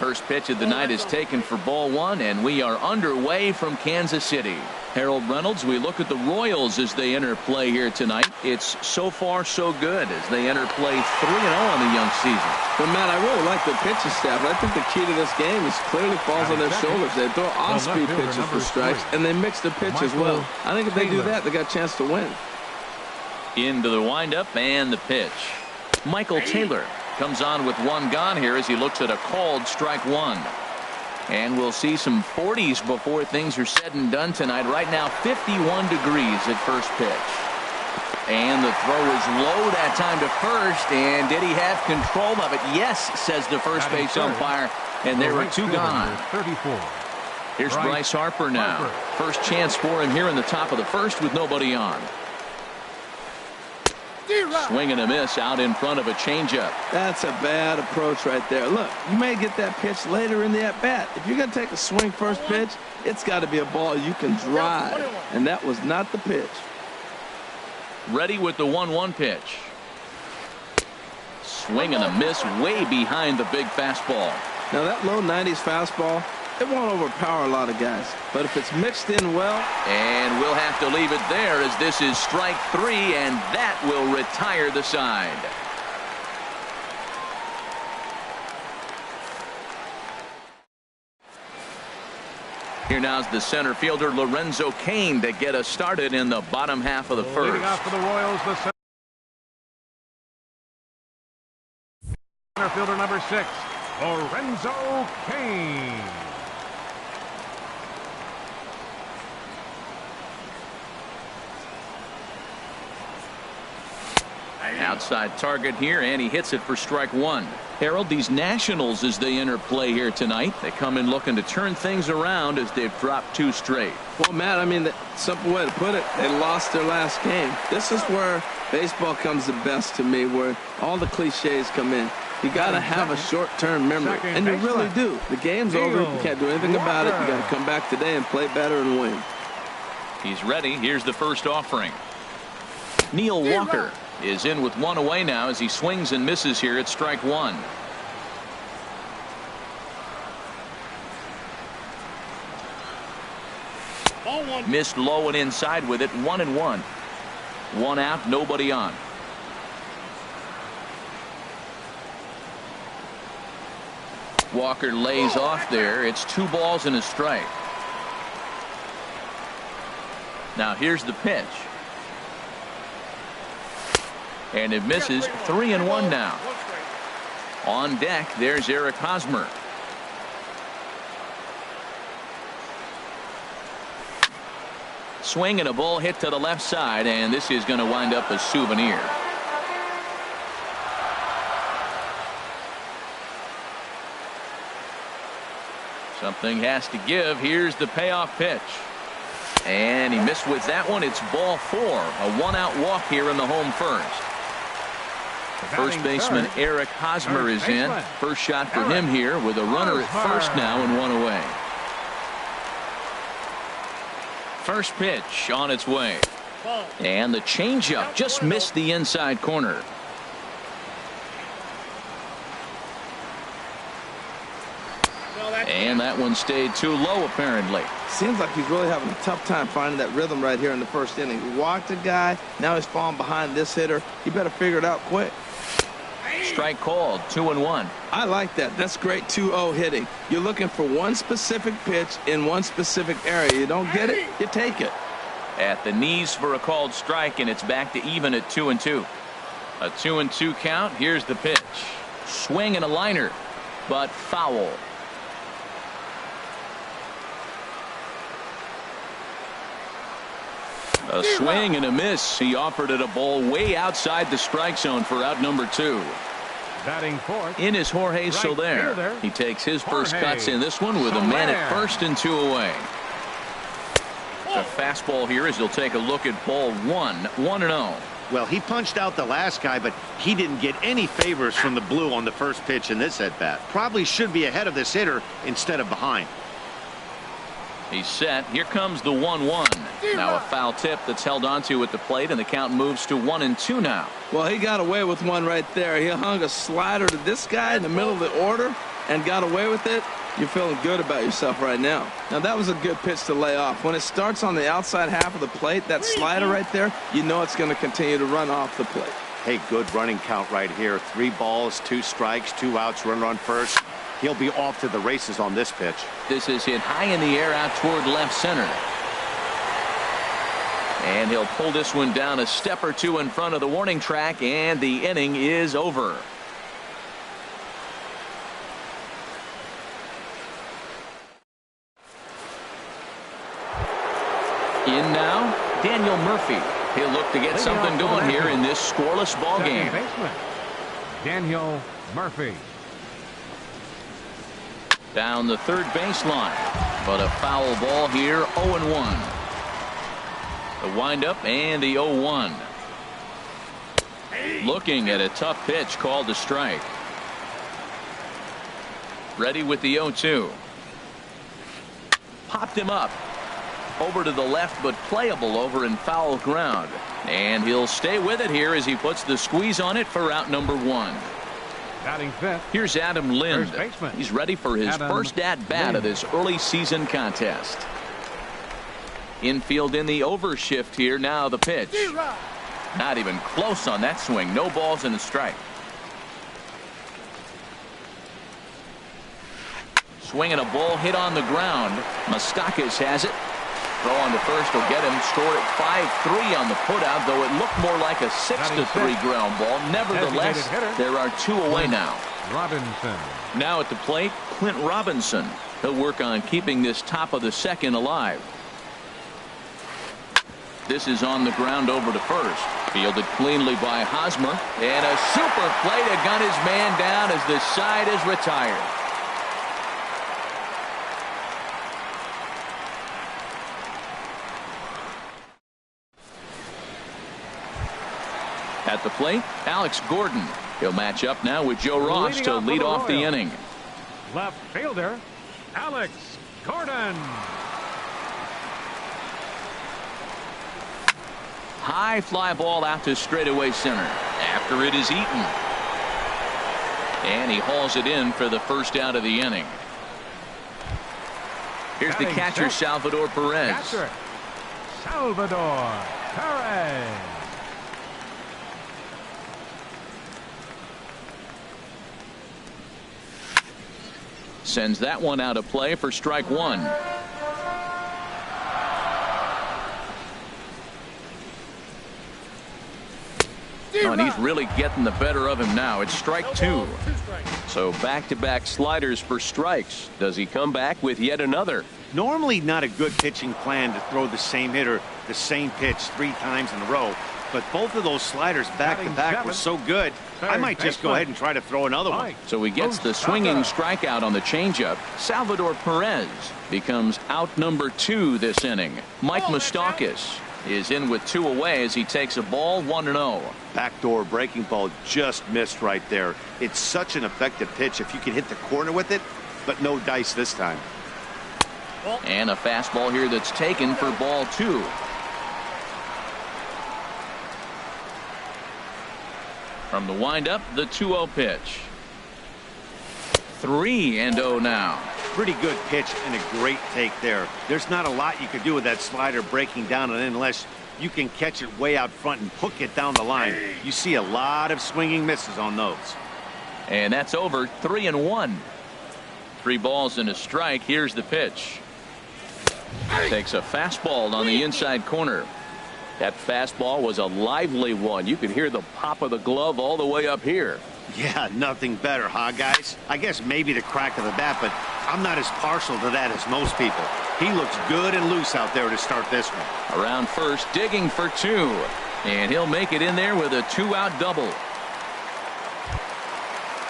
First pitch of the night is taken for ball one, and we are underway from Kansas City. Harold Reynolds, we look at the Royals as they enter play here tonight. It's so far so good as they enter play 3-0 on the young season. Well, Matt, I really like the pitching staff. I think the key to this game is clearly falls on their shoulders. They throw off-speed pitches for strikes, and they mix the pitch as well. I think if they do that, they got a chance to win. Into the windup and the pitch. Michael Taylor comes on with one gone here as he looks at a called strike one. And we'll see some 40s before things are said and done tonight. Right now 51 degrees at first pitch. And the throw is low that time to first. And did he have control of it? Yes, says the first base umpire. And there were two gone. 34. Here's Bryce Harper now. First chance for him here in the top of the first with nobody on. Swing and a miss out in front of a changeup. That's a bad approach right there. Look, you may get that pitch later in the at-bat. If you're going to take a swing first pitch, it's got to be a ball you can drive. And that was not the pitch. Ready with the 1-1 pitch. Swing and a miss way behind the big fastball. Now that low 90s fastball, it won't overpower a lot of guys, but if it's mixed in well. And we'll have to leave it there as this is strike three, and that will retire the side. Here now's the center fielder Lorenzo Cain to get us started in the bottom half of the first. Leading off for the Royals, the center fielder number 6, Lorenzo Cain. Outside target here, and he hits it for strike one. Harold, these Nationals as they enter play here tonight, they come in looking to turn things around as they've dropped 2 straight. Well, Matt, I mean, the simple way to put it, they lost their last game. This is where baseball comes the best to me, where all the cliches come in. You got to have a short-term memory, and you really do. The game's over. You can't do anything about it. You got to come back today and play better and win. He's ready. Here's the first offering. Neil Walker is in with one away now as he swings and misses here at strike one. Missed low and inside with it. 1-1. One out, nobody on. Walker lays off there. It's 2 balls and a strike. Now here's the pitch. And it misses. 3-1 now. On deck, there's Eric Hosmer. Swing and a ball hit to the left side, and this is going to wind up a souvenir. Something has to give. Here's the payoff pitch. And he missed with that one. It's ball 4. A 1-out walk here in the home first. First baseman Eric Hosmer is in. First shot for him here with a runner at first now and 1 away. First pitch on its way. And the changeup just missed the inside corner. And that one stayed too low apparently. Seems like he's really having a tough time finding that rhythm right here in the first inning. He walked a guy. Now he's falling behind this hitter. You better figure it out quick. Strike called. 2-1. I like that. That's great 2-0 hitting. You're looking for one specific pitch in one specific area. You don't get it, you take it. At the knees for a called strike, and it's back to even at 2-2. A 2-2 count. Here's the pitch. Swing and a liner, but foul. A swing and a miss. He offered it a ball way outside the strike zone for out number 2. Batting fourth. In is Jorge Soler. He takes his first cuts in this one with a man at first and 2 away. The fastball here as he'll take a look at ball 1. 1-0. Well, he punched out the last guy, but he didn't get any favors from the blue on the first pitch in this at bat. Probably should be ahead of this hitter instead of behind. He's set. Here comes the 1-1. Now a foul tip that's held onto at the plate, and the count moves to 1-2 now. Well, he got away with one right there. He hung a slider to this guy in the middle of the order. and got away with it, you're feeling good about yourself right now. Now, that was a good pitch to lay off. When it starts on the outside half of the plate, that slider right there, you know it's going to continue to run off the plate. Hey, good running count right here. 3 balls, 2 strikes, 2 outs, runner on first. He'll be off to the races on this pitch. This is hit high in the air out toward left center. And he'll pull this one down a step or 2 in front of the warning track, and the inning is over. In now, Daniel Murphy. He'll look to get something going here in this scoreless ball game. Daniel Murphy. Down the third baseline, but a foul ball here, 0-1. The windup and the 0-1. Looking at a tough pitch called a strike. Ready with the 0-2. Popped him up. Over to the left, but playable over in foul ground. And he'll stay with it here as he puts the squeeze on it for out number 1. Batting fifth. Here's Adam Lind. He's ready for his first at-bat of this early season contest. Infield in the overshift here. Now the pitch. Not even close on that swing. No balls and a strike. Swinging a ball hit on the ground. Moustakas has it. Throw on to first will get him. Score at 5-3 on the putout, though it looked more like a 6-3 ground ball. Nevertheless, there are 2 away now. Robinson. Now at the plate, Clint Robinson. He'll work on keeping this top of the second alive. This is on the ground over to first. Fielded cleanly by Hosmer. And a super play to gun his man down as the side is retired. At the plate, Alex Gordon. He'll match up now with Joe Ross to lead off the inning. Left fielder, Alex Gordon. High fly ball out to straightaway center. After it is eaten. And he hauls it in for the first out of the inning. Here's the catcher, Salvador Perez. Catcher, Salvador Perez. Sends that one out of play for strike 1. Oh, and he's really getting the better of him now. It's strike 2. So back-to-back sliders for strikes. Does he come back with yet another? Normally not a good pitching plan to throw the same hitter the same pitch 3 times in a row. But both of those sliders back-to-back were so good, I might just go ahead and try to throw another one. So he gets the swinging strikeout on the changeup. Salvador Perez becomes out number 2 this inning. Mike Moustakas is in with 2 away as he takes a ball 1-0. Backdoor breaking ball just missed right there. It's such an effective pitch if you can hit the corner with it, but no dice this time. And a fastball here that's taken for ball 2. From the windup, the 2-0 pitch. 3-0 now. Pretty good pitch and a great take there. There's not a lot you could do with that slider breaking down and in unless you can catch it way out front and hook it down the line. You see a lot of swinging misses on those. And that's over. 3-1. 3 balls and a strike. Here's the pitch. Takes a fastball on the inside corner. That fastball was a lively one. You could hear the pop of the glove all the way up here. Yeah, nothing better, huh, guys? I guess maybe the crack of the bat, but I'm not as partial to that as most people. He looks good and loose out there to start this one. Around first, digging for 2. And he'll make it in there with a 2-out double.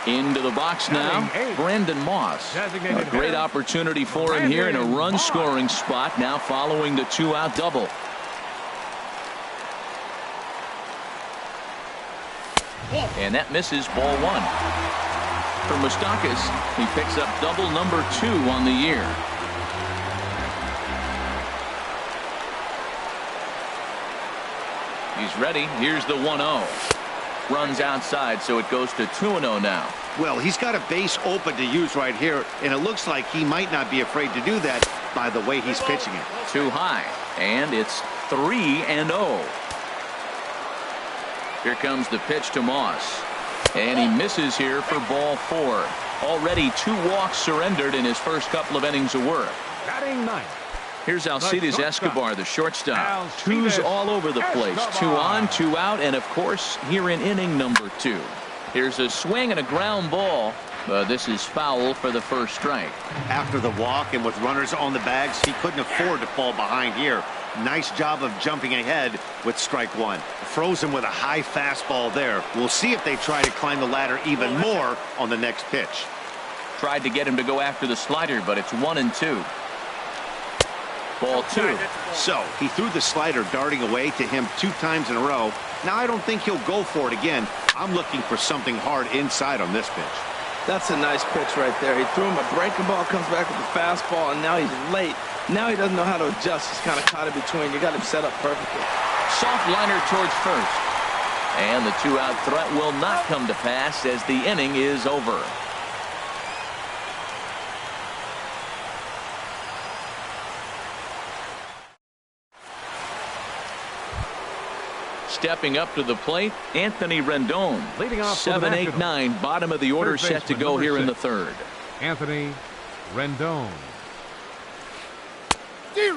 Into the box now, Brandon Moss. A great opportunity for him here in a run-scoring spot now following the 2-out double. And that misses ball 1. For Moustakas, he picks up double number 2 on the year. He's ready. Here's the 1-0. Runs outside, so it goes to 2-0 now. Well, he's got a base open to use right here, and it looks like he might not be afraid to do that by the way he's pitching it. Too high, and it's 3-0. Here comes the pitch to Moss, and he misses here for ball 4. Already 2 walks surrendered in his first couple of innings of work. Batting ninth. Here's Alcides Escobar, the shortstop. Alcides 2's all over the place. Escobar. 2 on, 2 out, and of course here in inning number 2. Here's a swing and a ground ball, but this is foul for the first strike. After the walk and with runners on the bags, he couldn't afford to fall behind here. Nice job of jumping ahead with strike 1. Froze him with a high fastball there. We'll see if they try to climb the ladder even more on the next pitch. Tried to get him to go after the slider, but it's 1-2. Ball 2. So he threw the slider darting away to him 2 times in a row. Now I don't think he'll go for it again. I'm looking for something hard inside on this pitch. That's a nice pitch right there. He threw him a breaking ball, comes back with a fastball, and now he's late. Now he doesn't know how to adjust. He's kind of caught in between. You got him set up perfectly. Soft liner towards first. And the 2-out threat will not come to pass as the inning is over. Stepping up to the plate, Anthony Rendon. Leading off 7, 8, 9, bottom of the order, set to go here in the 3rd. Anthony Rendon.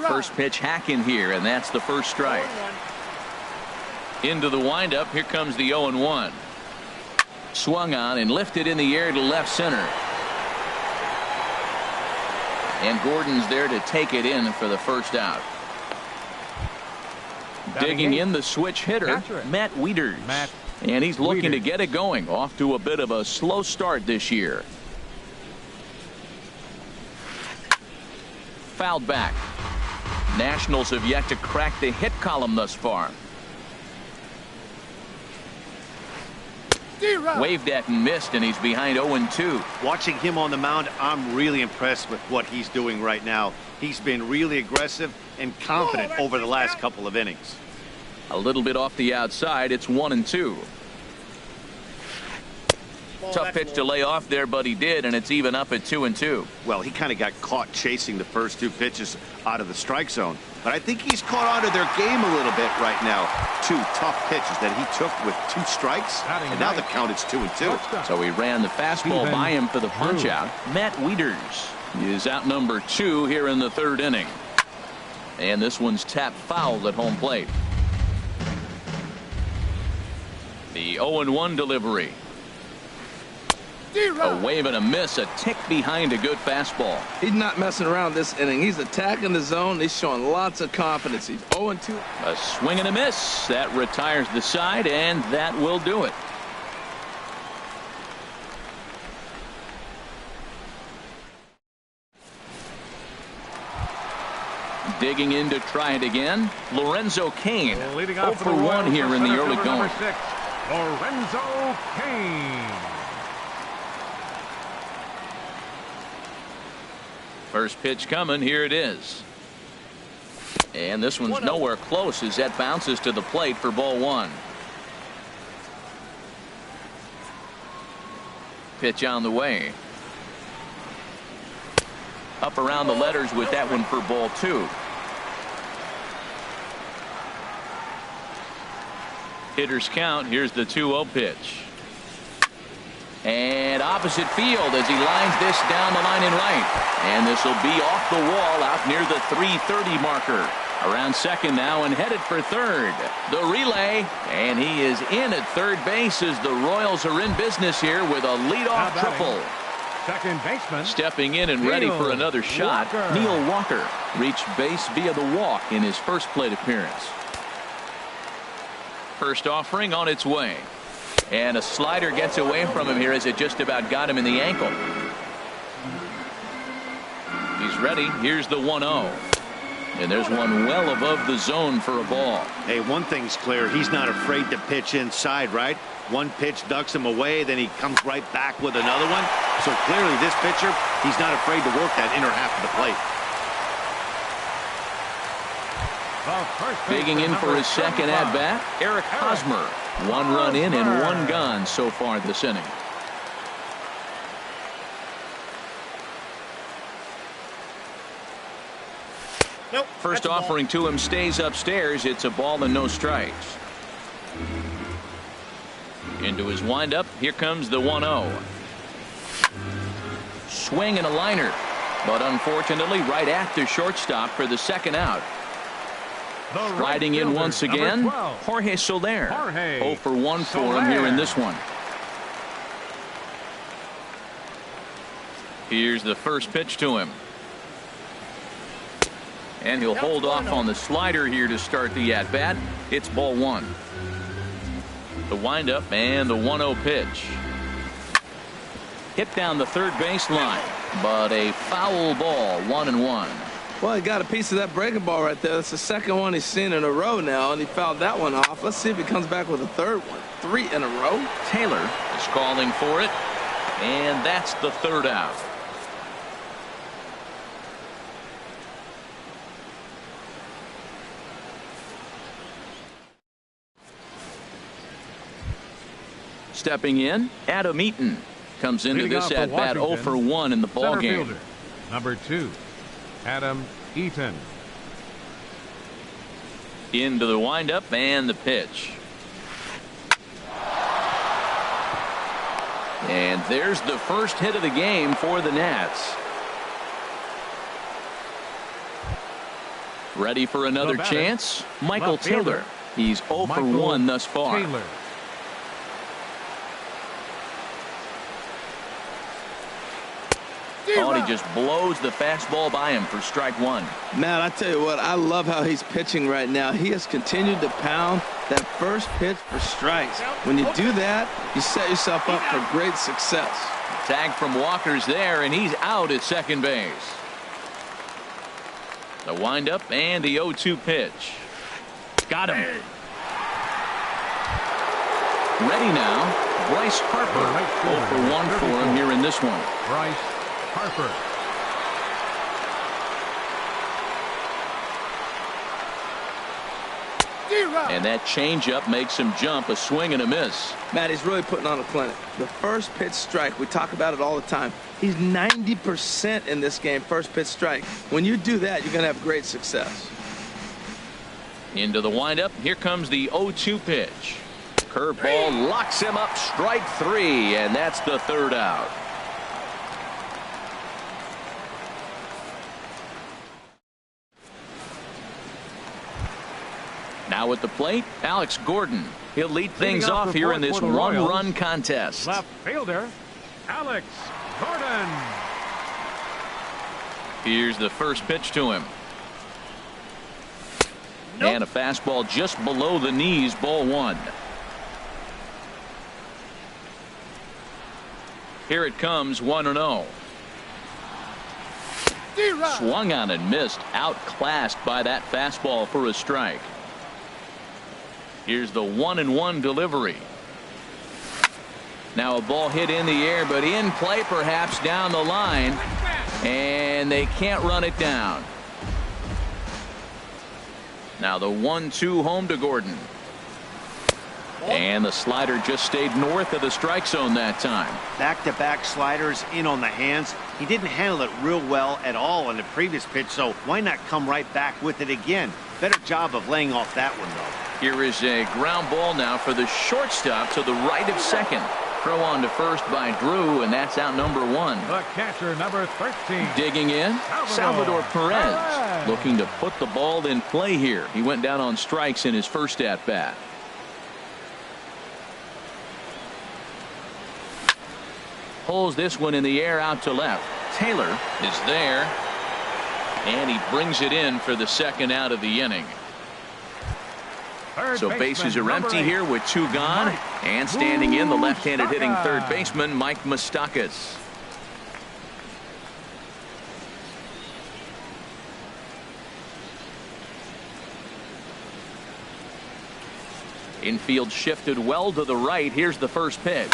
First pitch hack in here, and that's the first strike. Into the windup, here comes the 0-1. Swung on and lifted in the air to left center. And Gordon's there to take it in for the first out. Digging in the switch hitter, Matt Wieters. And he's looking to get it going. Off to a bit of a slow start this year. Fouled back. Nationals have yet to crack the hit column thus far. Waved at and missed, and he's behind 0-2. Watching him on the mound, I'm really impressed with what he's doing right now. He's been really aggressive and confident over the last couple of innings. A little bit off the outside. It's 1-2. Tough pitch to lay off there, but he did, and it's even up at 2-2. Well, he kind of got caught chasing the first 2 pitches out of the strike zone. But I think he's caught on to their game a little bit right now. 2 tough pitches that he took with 2 strikes, and now the count is 2-2. So he ran the fastball by him for the punch-out. Matt Wieters is out number 2 here in the 3rd inning. And this one's tapped foul at home plate. The 0-1 delivery. A wave and a miss, a tick behind a good fastball. He's not messing around this inning. He's attacking the zone. He's showing lots of confidence. He's 0-2. A swing and a miss. That retires the side, and that will do it. Digging in to try it again, Lorenzo Cain. 0 for 1 here in the early going. Lorenzo Cain. First pitch coming. Here it is. And this one's nowhere close as that bounces to the plate for ball 1. Pitch on the way. Up around the letters with that one for ball 2. Hitters count. Here's the 2-0 pitch. And opposite field as he lines this down the line in right. And this will be off the wall out near the 330 marker. Around second now and headed for third. The relay, and he is in at third base as the Royals are in business here with a leadoff triple. Second baseman. Stepping in and ready for another shot, Neil Walker reached base via the walk in his first plate appearance. First offering on its way. And a slider gets away from him here as it just about got him in the ankle. He's ready. Here's the 1-0. And there's one well above the zone for a ball. Hey, one thing's clear. He's not afraid to pitch inside, right? One pitch ducks him away, then he comes right back with another one. So clearly this pitcher, he's not afraid to work that inner half of the plate. Digging in for his second at-bat, Eric Hosmer. 1 run in and 1 gone so far this inning. First offering to him stays upstairs. It's a ball and no strikes. Into his windup. Here comes the 1-0. Swing and a liner. But unfortunately right at the shortstop for the second out. Riding in once again, Jorge Soler. 0 for 1 for him here in this one. Here's the first pitch to him. And he'll hold off on the slider here to start the at-bat. It's ball 1. The windup and the 1-0 pitch. Hit down the third base line, but a foul ball, 1-1. Well, he got a piece of that breaking ball right there. That's the second one he's seen in a row now, and he fouled that one off. Let's see if he comes back with a third one. 3 in a row. Taylor is calling for it, and that's the third out. Stepping in, Adam Eaton comes into this at bat 0 for 1 in the ball game. Fielder, number 2, Adam Eaton. Into the windup and the pitch. And there's the first hit of the game for the Nats. Ready for another chance? Michael Taylor. He's 0 for 1 thus far. Taylor. Oh, and he just blows the fastball by him for strike 1. Man, I tell you what, I love how he's pitching right now. He has continued to pound that first pitch for strikes. When you do that, you set yourself up for great success. Tag from Walker's there, and he's out at second base. The windup and the 0-2 pitch. Got him. Ready now, Bryce Harper. 0 for 1 for him here in this one. Bryce Harper. And that changeup makes him jump, a swing and a miss. Matt, he's really putting on a clinic. The first pitch strike, we talk about it all the time. He's 90% in this game, first pitch strike. When you do that, you're going to have great success. Into the windup. Here comes the 0-2 pitch. Curveball locks him up, strike 3, and that's the third out. Now at the plate, Alex Gordon. He'll lead things off here in this one-run contest. Left fielder, Alex Gordon. Here's the first pitch to him. And a fastball just below the knees, ball 1. Here it comes, 1-0. Swung on and missed, outclassed by that fastball for a strike. Here's the 1-1 delivery. Now a ball hit in the air, but in play perhaps down the line, and they can't run it down. Now the 1-2 home to Gordon. And the slider just stayed north of the strike zone that time. Back-to-back sliders in on the hands. He didn't handle it real well at all on the previous pitch, so why not come right back with it again? Better job of laying off that one, though. Here is a ground ball now for the shortstop to the right of second. Throw on to first by Drew, and that's out number 1. The catcher, number 13. Digging in, Salvador Perez. Looking to put the ball in play here. He went down on strikes in his first at-bat. Pulls this one in the air out to left. Taylor is there, and he brings it in for the second out of the inning. So bases are empty here with 2 gone, and standing in the left-handed hitting third baseman Mike Moustakas. Infield shifted well to the right. Here's the first pitch.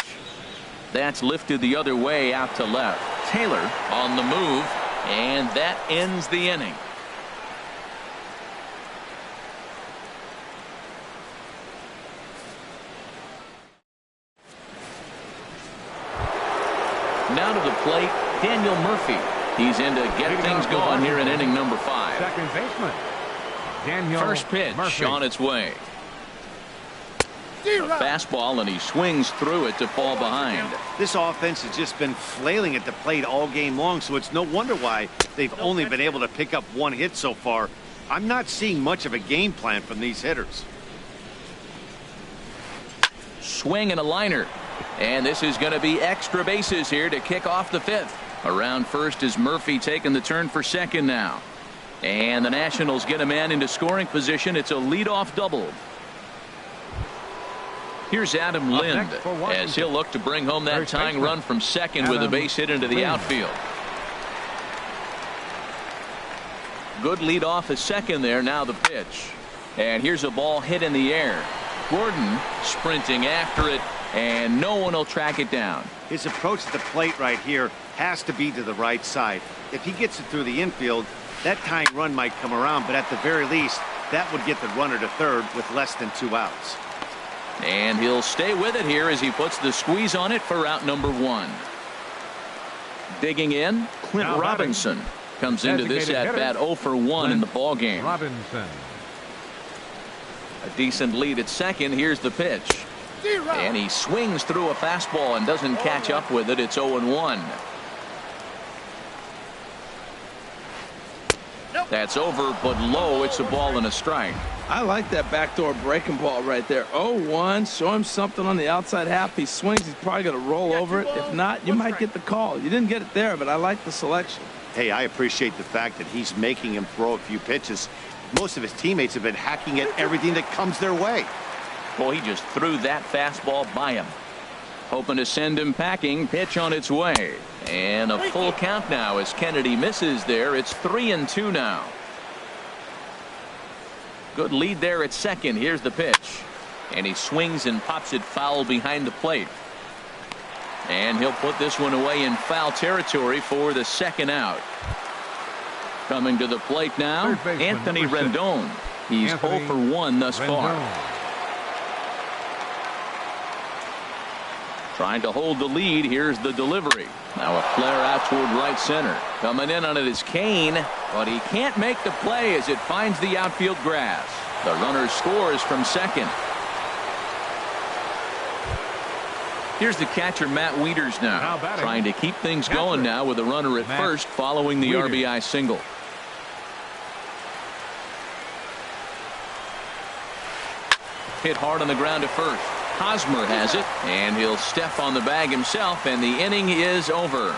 That's lifted the other way out to left. Taylor on the move, and that ends the inning. Now to the plate, Daniel Murphy. He's in to get things going here in inning number 5. Second baseman, Daniel First pitch Murphy. on its way. A fastball, and he swings through it to fall behind. This offense has just been flailing at the plate all game long, so it's no wonder why they've only been able to pick up 1 hit so far. I'm not seeing much of a game plan from these hitters. Swing and a liner. And this is going to be extra bases here to kick off the 5th. Around first is Murphy taking the turn for second now. And the Nationals get a man into scoring position. It's a leadoff double. Here's Adam Lind as he'll look to bring home that tying run from second with a base hit into the outfield. Good lead off at second there. Now the pitch. And here's a ball hit in the air. Gordon sprinting after it, and no one will track it down. His approach to the plate right here has to be to the right side. If he gets it through the infield, that tying run might come around, but at the very least, that would get the runner to third with less than 2 outs. And he'll stay with it here as he puts the squeeze on it for out number 1. Digging in, Clint Robinson comes into this at bat 0 for 1 in the ball game. Robinson. A decent lead at second. Here's the pitch. And he swings through a fastball and doesn't catch up with it. It's 0-1. That's over, but low. It's a ball and a strike. I like that backdoor breaking ball right there. 0-1. Show him something on the outside half. He swings. He's probably going to roll over it. If not, you might get the call. You didn't get it there, but I like the selection. Hey, I appreciate the fact that he's making him throw a few pitches. Most of his teammates have been hacking at everything that comes their way. Boy, he just threw that fastball by him. Hoping to send him packing. Pitch on its way. And a full count now as Kennedy misses there. It's 3-2 now. Good lead there at second. Here's the pitch. And he swings and pops it foul behind the plate. And he'll put this one away in foul territory for the second out. Coming to the plate now, Anthony Rendon. He's 0 for 1 thus far. Trying to hold the lead. Here's the delivery. Now a flare out toward right center. Coming in on it is Kane, but he can't make the play as it finds the outfield grass. The runner scores from second. Here's the catcher, Matt Wieters now trying to keep things going now with a runner at first following the RBI single. Hit hard on the ground to first. Hosmer has it, and he'll step on the bag himself, and the inning is over.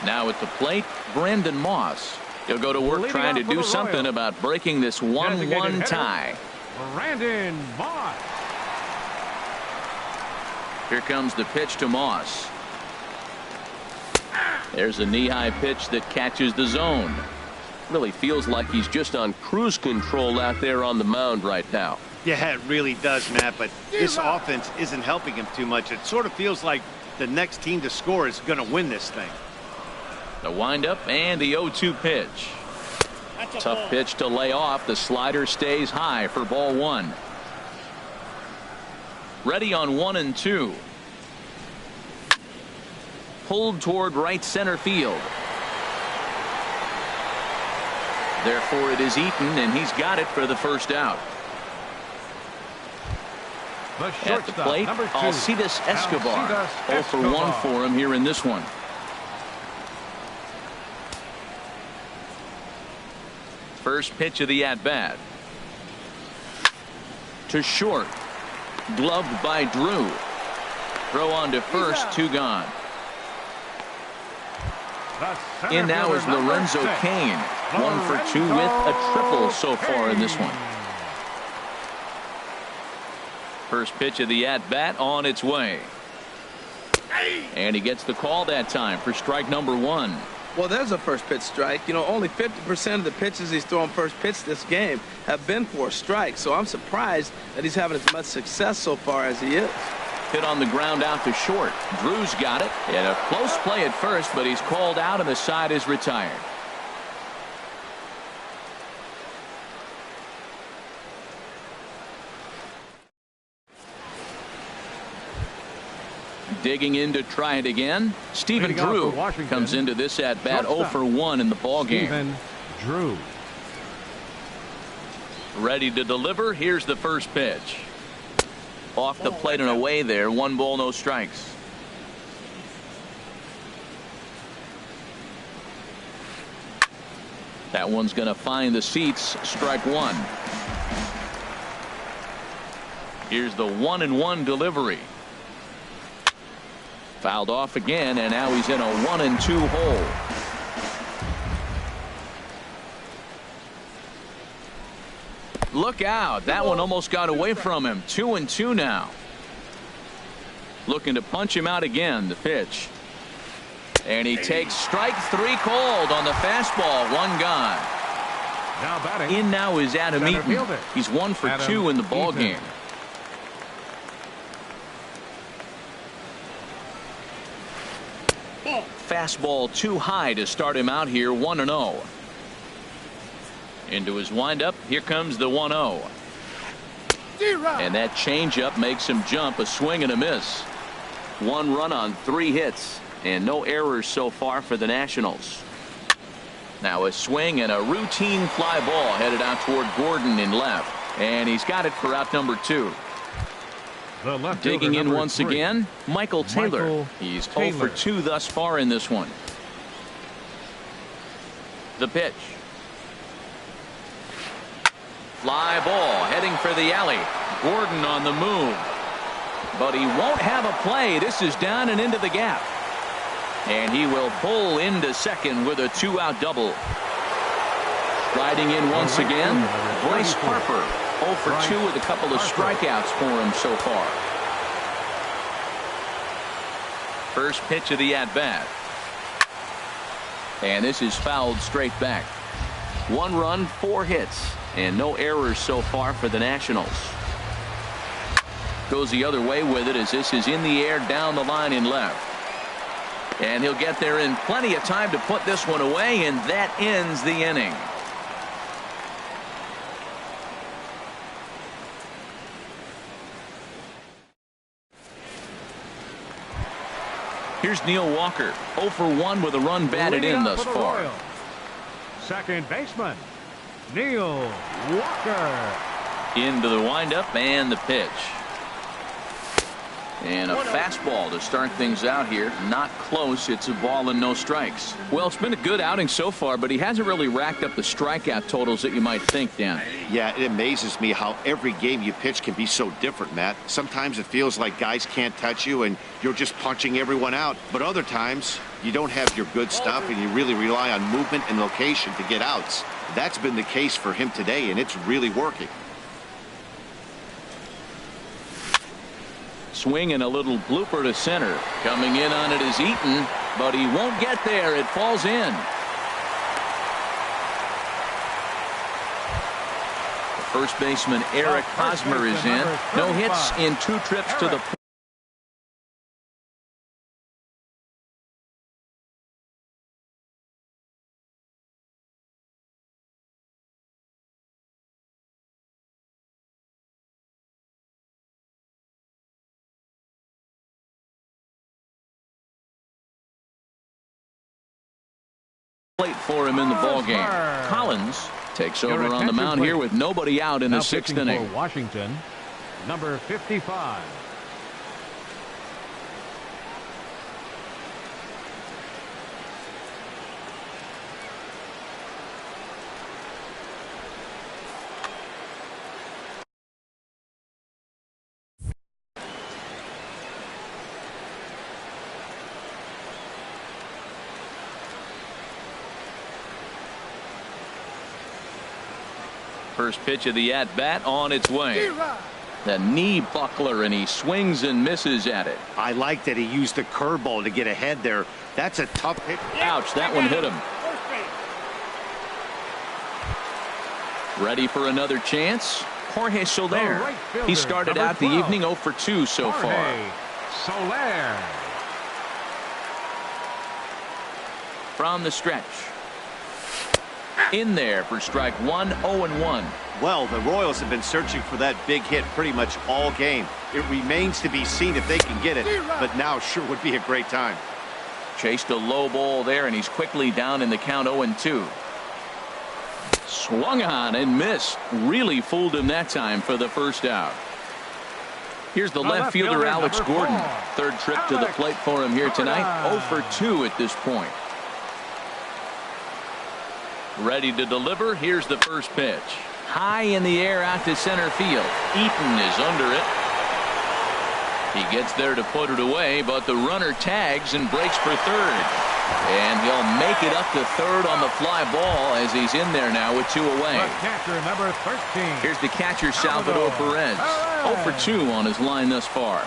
Now at the plate, Brandon Moss. He'll go to work trying to do something about breaking this 1-1 tie. Brandon Moss. Here comes the pitch to Moss. There's a knee-high pitch that catches the zone. Really feels like he's just on cruise control out there on the mound right now. Yeah, it really does, Matt, but this offense isn't helping him too much. It sort of feels like the next team to score is going to win this thing. The windup and the 0-2 pitch. Tough pitch to lay off. The slider stays high for ball 1. Ready on 1-2. Pulled toward right center field. Therefore it is Eaton, and he's got it for the first out. At the plate, Alcides Escobar. 0 for 1 for him here in this one. First pitch of the at-bat. To short. Gloved by Drew. Throw on to first, 2 gone. In now is Lorenzo Cain. 1 for 2 with a triple so far in this one. First pitch of the at-bat on its way. And he gets the call that time for strike number 1. Well, there's a first pitch strike. You know, only 50% of the pitches he's throwing first pitch this game have been for a strike. So I'm surprised that he's having as much success so far as he is. Hit on the ground out to short. Drew's got it. And a close play at first, but he's called out and the side is retired. Digging in to try it again. Stephen Drew comes into this at bat 0 for 1 in the ball game. Stephen Drew. Ready to deliver. Here's the first pitch. Off the plate and away there. 1 ball, no strikes. That one's going to find the seats. Strike 1. Here's the 1-1 delivery. Fouled off again, and now he's in a 1-2 hole. Look out. That one almost got away from him. 2-2 now. Looking to punch him out again. The pitch. And he takes strike 3 called on the fastball. 1 gone. Now batting. In now is Adam Center Eaton. fielder. He's 1 for 2 in the ball Eaton. game. Fastball too high to start him out here. 1-0. Into his windup. Here comes the 1-0. And that changeup makes him jump. A swing and a miss. 1 run on 3 hits. And no errors so far for the Nationals. Now a swing and a routine fly ball headed out toward Gordon in left. And he's got it for out number 2. Digging in once again, Michael Taylor. He's 0 for 2 thus far in this one. The pitch. Fly ball heading for the alley. Gordon on the move. But he won't have a play. This is down and into the gap. And he will pull into second with a 2-out double. Riding in once again, Bryce Harper. 0 for 2 with a couple of strikeouts for him so far. First pitch of the at-bat. And this is fouled straight back. 1 run, 4 hits, and no errors so far for the Nationals. Goes the other way with it as this is in the air down the line in left. And he'll get there in plenty of time to put this one away, and that ends the inning. Here's Neil Walker. 0 for 1 with a run batted in thus far. Second baseman, Neil Walker. Into the windup and the pitch. And a fastball to start things out here. Not close. It's a ball and no strikes. Well, it's been a good outing so far, but he hasn't really racked up the strikeout totals that you might think, Dan. Yeah, it amazes me how every game you pitch can be so different, Matt. Sometimes it feels like guys can't touch you and you're just punching everyone out. But other times you don't have your good stuff and you really rely on movement and location to get outs. That's been the case for him today, and it's really working. Swing and a little blooper to center. Coming in on it is Eaton, but he won't get there. It falls in. The first baseman Eric Hosmer is in. No hits in 2 trips to the plate. For him in the ball game. Collins takes over on the mound here with nobody out in the 6th inning. For Washington, number 55. First pitch of the at-bat on its way. The knee buckler, and he swings and misses at it. I like that he used the curveball to get ahead there. That's a tough hit. Ouch, that one hit him. Ready for another chance? Jorge Soler. He started out the evening 0 for 2 so far. Soler. From the stretch. In there for strike one, 0-1. Well, the Royals have been searching for that big hit pretty much all game. It remains to be seen if they can get it, but now sure would be a great time. Chased a low ball there, and he's quickly down in the count 0-2. Swung on and missed. Really fooled him that time for the first out. Here's the left fielder, Alex Gordon. Third trip to the plate for him here tonight. 0 for 2 at this point. Ready to deliver. Here's the first pitch. High in the air out to center field. Eaton is under it. He gets there to put it away, but the runner tags and breaks for third. And he'll make it up to third on the fly ball as he's in there now with 2 away. Catcher number 13. Here's the catcher, Salvador Perez. 0 for 2 on his line thus far.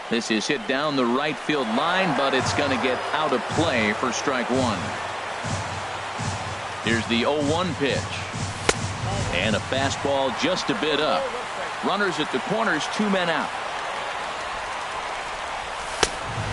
This is hit down the right field line, but it's going to get out of play for strike one. Here's the 0-1 pitch. And a fastball just a bit up. Runners at the corners, 2 men out.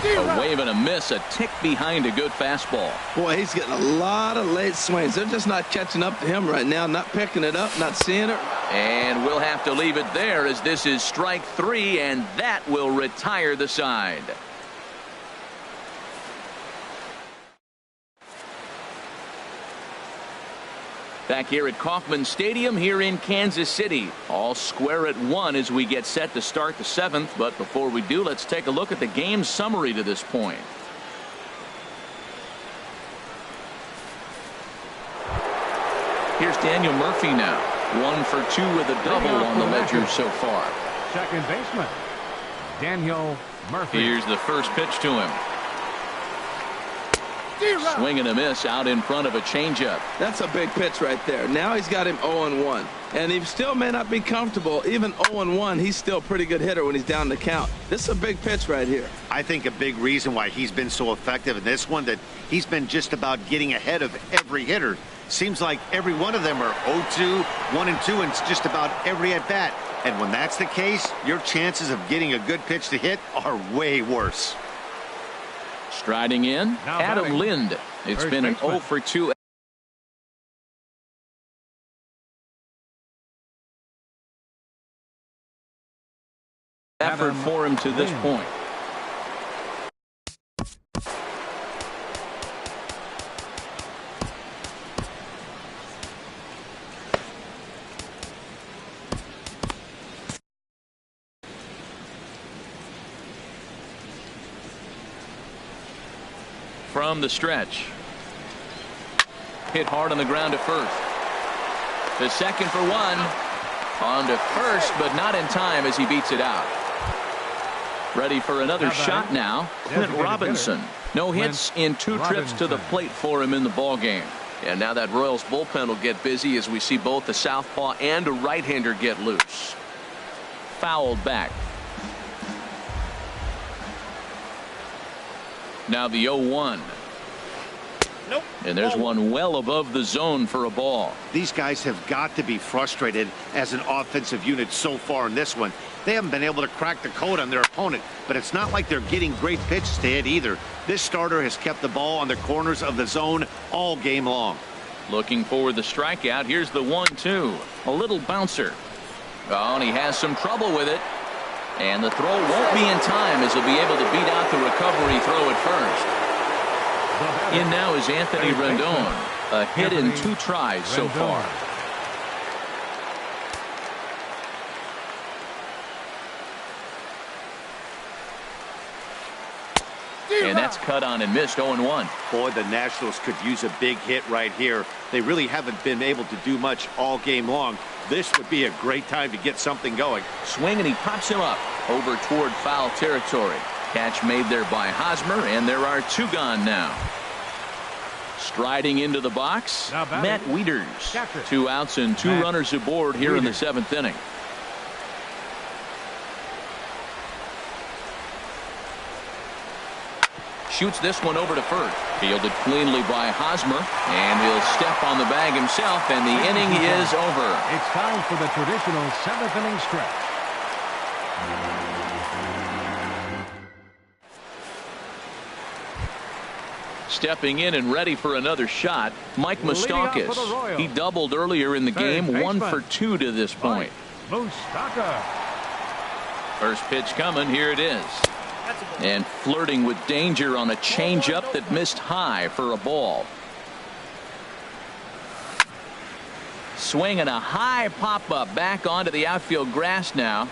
A wave and a miss, a tick behind a good fastball. Boy, he's getting a lot of late swings. They're just not catching up to him right now, not picking it up, not seeing it. And we'll have to leave it there as this is strike 3, and that will retire the side. Back here at Kauffman Stadium here in Kansas City. All square at 1 as we get set to start the 7th. But before we do, let's take a look at the game summary to this point. Here's Daniel Murphy now. 1 for 2 with a double on the ledger so far. Second baseman, Daniel Murphy. Here's the first pitch to him. Swing and a miss out in front of a changeup. That's a big pitch right there. Now he's got him 0-1. And he still may not be comfortable. Even 0-1, he's still a pretty good hitter when he's down the count. This is a big pitch right here. I think a big reason why he's been so effective in this one, that he's been just about getting ahead of every hitter. Seems like every one of them are 0-2, 1-2, and it's just about every at-bat. And when that's the case, your chances of getting a good pitch to hit are way worse. Striding in, Now Adam batting. Lind. It's First been an baseman. 0 for 2 effort Adam for him to this Lind. point. From the stretch. Hit hard on the ground to first. The second for 1. On to first, but not in time as he beats it out. Ready for another shot now. Clint Robinson. No hits in 2 trips to the plate for him in the ball game. And now that Royals bullpen will get busy as we see both the southpaw and a right-hander get loose. Fouled back. Now the 0-1. Nope. And there's one well above the zone for a ball. These guys have got to be frustrated as an offensive unit so far in this one. They haven't been able to crack the code on their opponent, but it's not like they're getting great pitches to hit either. This starter has kept the ball on the corners of the zone all game long. Looking for the strikeout. Here's the 1-2. A little bouncer. Oh, and he has some trouble with it. And the throw won't be in time as he'll be able to beat out the recovery throw at first. In now is Anthony Rendon. A hit in 2 tries so far. And that's cut on and missed. 0-1. Boy, the Nationals could use a big hit right here. They really haven't been able to do much all game long. This would be a great time to get something going. Swing, and he pops him up over toward foul territory. Catch made there by Hosmer, and there are 2 gone now. Striding into the box, Matt Wieters. 2 outs and 2 runners aboard here in the 7th inning. Shoots this one over to first. Fielded cleanly by Hosmer, and he'll step on the bag himself, and the inning is over. It's time for the traditional 7th inning stretch. Stepping in and ready for another shot, Mike Moustakas. He doubled earlier in the game, 1 for 2 to this point. Moustakas. First pitch coming, here it is. And flirting with danger on a changeup that missed high for a ball. Swinging a high pop-up back onto the outfield grass now.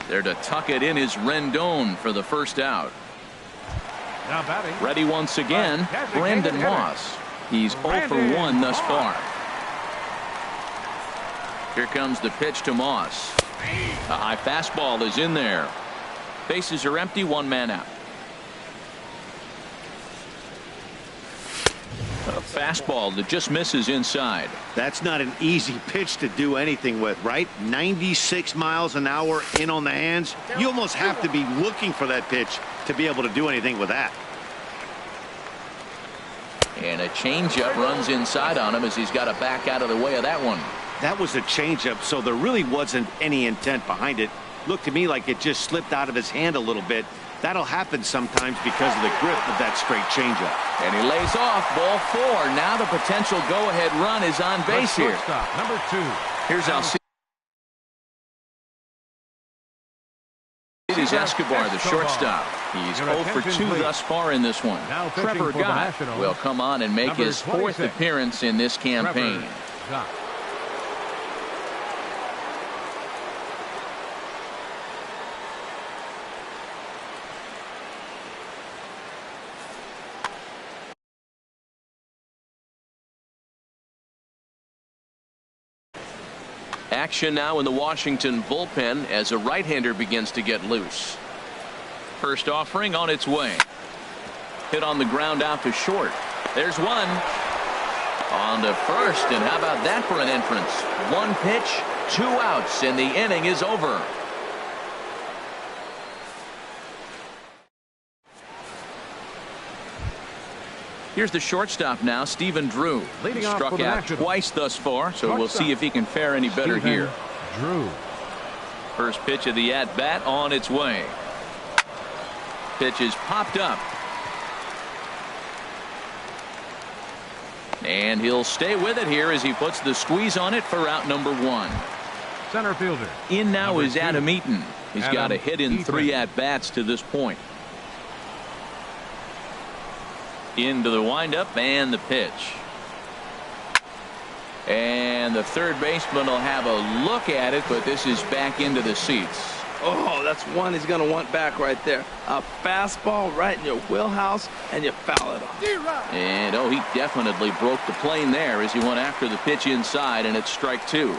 There to tuck it in is Rendon for the first out. Now batting. Ready once again, Brandon Moss. He's 0 for 1 thus far. Here comes the pitch to Moss. A high fastball is in there. Bases are empty, 1 man out. A fastball that just misses inside. That's not an easy pitch to do anything with, right? 96 miles an hour in on the hands. You almost have to be looking for that pitch to be able to do anything with that. And a changeup runs inside on him as he's got to back out of the way of that one. That was a changeup, so there really wasn't any intent behind it. Looked to me like it just slipped out of his hand a little bit. That'll happen sometimes because of the grip of that straight changeup. And he lays off, ball 4. Now the potential go-ahead run is on base here. Number 2. Here's Alcides Escobar, the shortstop. He's 0 for 2 thus far in this one. Trevor Gott will come on and make his 4th appearance in this campaign. Action now in the Washington bullpen as a right-hander begins to get loose. First offering on its way. Hit on the ground out to short. There's one. On to first, and how about that for an entrance? 1 pitch, 2 outs, and the inning is over. Here's the shortstop now, Stephen Drew. He struck out twice thus far, so we'll see if he can fare any better here. Drew. First pitch of the at-bat on its way. Pitch is popped up. And he'll stay with it here as he puts the squeeze on it for out number 1. Center fielder. In now number is 2. Adam Eaton. He's got a hit in 3 at-bats to this point. Into the windup and the pitch. And the third baseman will have a look at it, but this is back into the seats. Oh, that's one he's going to want back right there. A fastball right in your wheelhouse, and you foul it off. And oh, he definitely broke the plane there as he went after the pitch inside, and it's strike 2.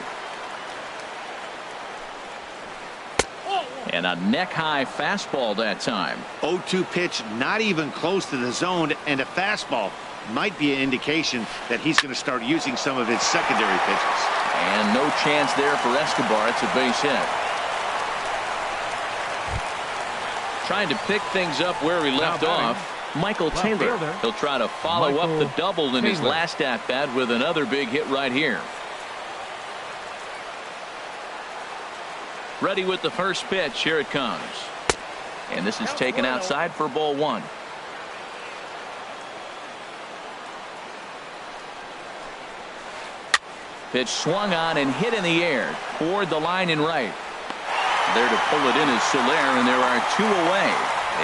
And a neck-high fastball that time. 0-2 pitch, not even close to the zone, and a fastball might be an indication that he's going to start using some of his secondary pitches. And no chance there for Escobar. It's a base hit. Trying to pick things up where he left off. Michael Taylor. He'll try to follow up the double in his last at-bat with another big hit right here. Ready with the first pitch. Here it comes. And this is taken outside for ball 1. Pitch swung on and hit in the air toward the line and right. There to pull it in is Soler, and there are 2 away.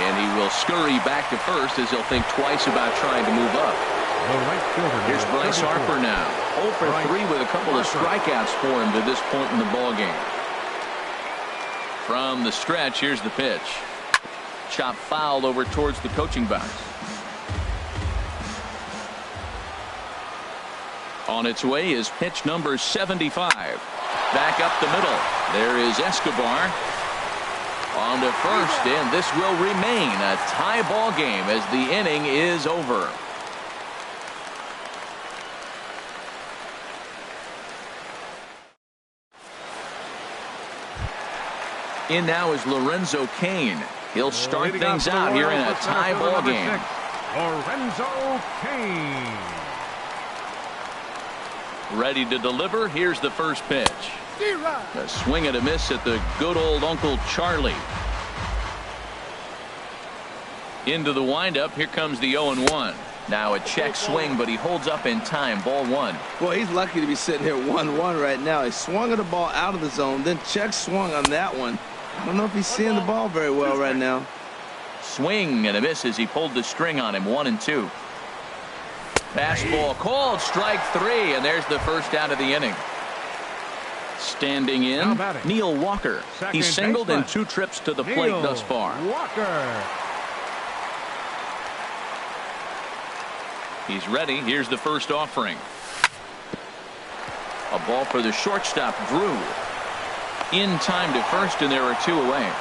And he will scurry back to first as he'll think twice about trying to move up. Here's Bryce Harper now. 0 for 3 with a couple of strikeouts for him to this point in the ballgame. From the stretch, here's the pitch. Chop fouled over towards the coaching box. On its way is pitch number 75. Back up the middle. There is Escobar. On to first, and this will remain a tie ball game as the inning is over. In now is Lorenzo Cain. He'll start things out here in a tie ball game. Lorenzo Cain. Ready to deliver. Here's the first pitch. A swing and a miss at the good old Uncle Charlie. Into the windup. Here comes the 0-1. Now a check swing, but he holds up in time. Ball one. Boy, he's lucky to be sitting here 1-1 right now. He swung at the ball out of the zone, then check swung on that one. I don't know if he's seeing the ball very well right now. Swing and a miss as he pulled the string on him. 1-2. Fastball called. Strike three, and there's the first out of the inning. Standing in, Neil Walker. He's singled in 2 trips to the plate thus far. Walker. He's ready. Here's the first offering. A ball for the shortstop, Drew. In time to first, and there are 2 away.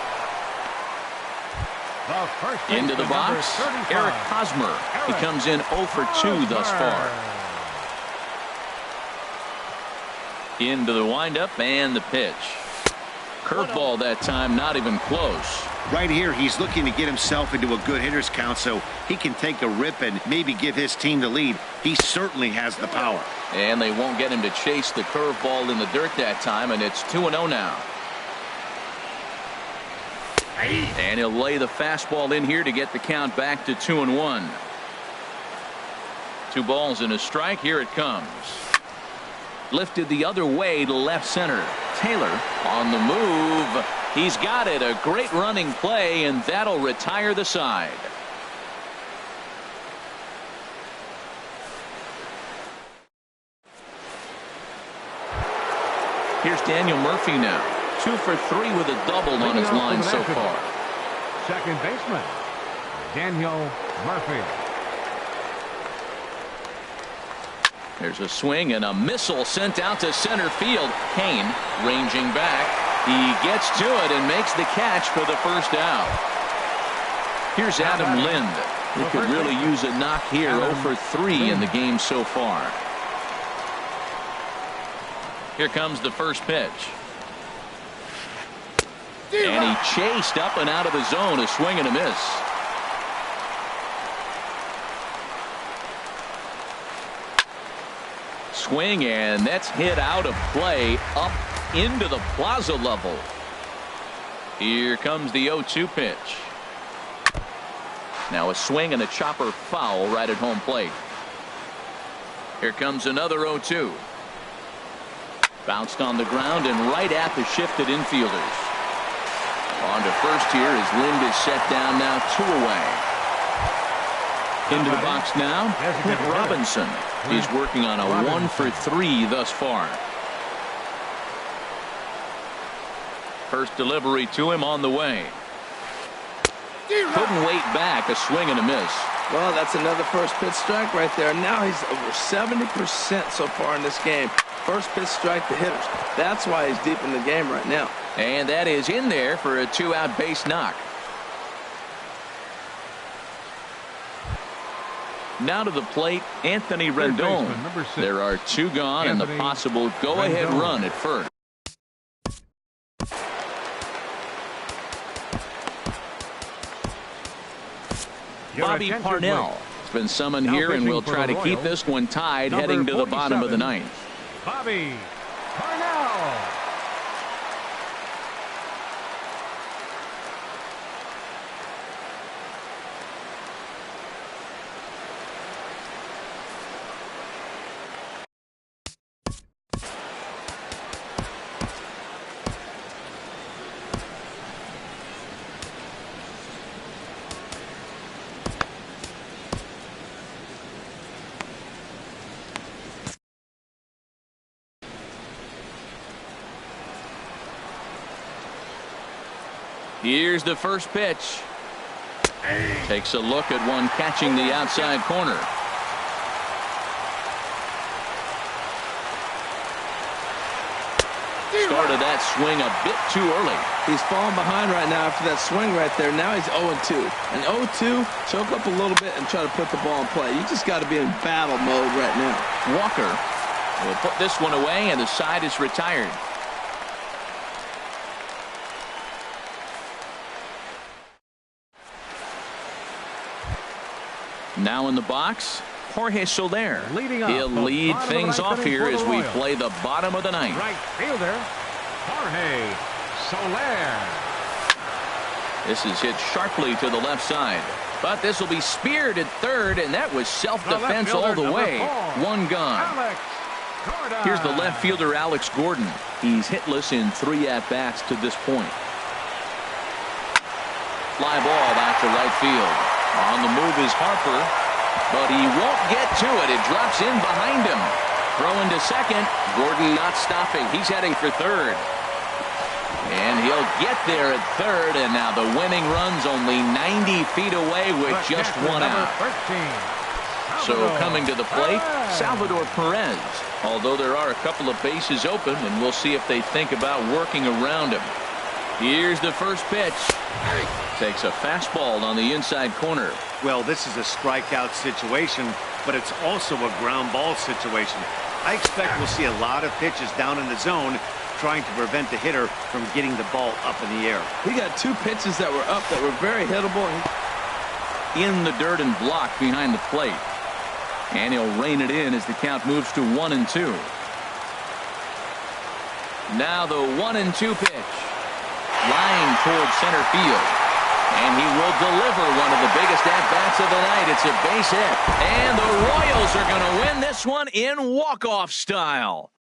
Into the box, Eric Hosmer. He comes in 0 for 2 thus far. Into the windup and the pitch. Curveball that time, not even close. Right here, he's looking to get himself into a good hitter's count so he can take a rip and maybe give his team the lead. He certainly has the power. And they won't get him to chase the curveball in the dirt that time, and it's 2-0 now. And he'll lay the fastball in here to get the count back to 2-1. 2 balls and a strike. Here it comes. Lifted the other way to left center. Taylor on the move. He's got it. A great running play, and that'll retire the side. Here's Daniel Murphy now. 2 for 3 with a double on his line so far. Second baseman, Daniel Murphy. There's a swing and a missile sent out to center field. Kane ranging back. He gets to it and makes the catch for the first out. Here's Adam Lind. He could really use a knock here. 0 for 3 in the game so far. Here comes the first pitch. And he chased up and out of the zone. A swing and a miss. Swing, and that's hit out of play up into the plaza level. Here comes the 0-2 pitch. Now a swing and a chopper foul right at home plate. Here comes another 0-2. Bounced on the ground and right at the shifted infielders. On to first here as Lind is set down now, 2 away. Into the box now, Clint Robinson. He's working on a 1 for 3 thus far. First delivery to him on the way. Couldn't wait back. A swing and a miss. Well, that's another first pitch strike right there. Now he's over 70% so far in this game. First pitch strike to hitters. That's why he's deep in the game right now. And that is in there for a 2-out base knock. Now to the plate, Anthony Rendon. There are 2 gone and the possible go-ahead run at first. Bobby Parnell has been summoned here, and we'll try to keep this one tied heading to the bottom of the 9th. Bobby Parnell. Here's the first pitch. Takes a look at one catching the outside corner. Started that swing a bit too early. He's falling behind right now after that swing right there. Now he's 0-2. And 0-2, choke up a little bit and try to put the ball in play. You just got to be in battle mode right now. Walker will put this one away, and the side is retired. Now in the box, Jorge Soler. He'll lead things off here as we play the bottom of the 9th. Right fielder, Jorge Soler. This is hit sharply to the left side. But this will be speared at third, and that was self-defense all the way. 1 gone. Here's the left fielder, Alex Gordon. He's hitless in 3 at-bats to this point. Fly ball back to right field. On the move is Harper, but he won't get to it. It drops in behind him. Throw into second. Gordon not stopping. He's heading for third. And he'll get there at third, and now the winning run's only 90 feet away with just 1 out. So coming to the plate, Salvador Perez. Although there are a couple of bases open, and we'll see if they think about working around him. Here's the first pitch. Takes a fastball on the inside corner. Well, this is a strikeout situation, but it's also a ground ball situation. I expect we'll see a lot of pitches down in the zone trying to prevent the hitter from getting the ball up in the air. He got 2 pitches that were up that were very hittable. In the dirt and blocked behind the plate. And he'll rein it in as the count moves to 1-2. Now the 1-2 pitch. Line towards center field. And he will deliver one of the biggest at-bats of the night. It's a base hit. And the Royals are going to win this one in walk-off style.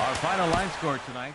Our final line score tonight.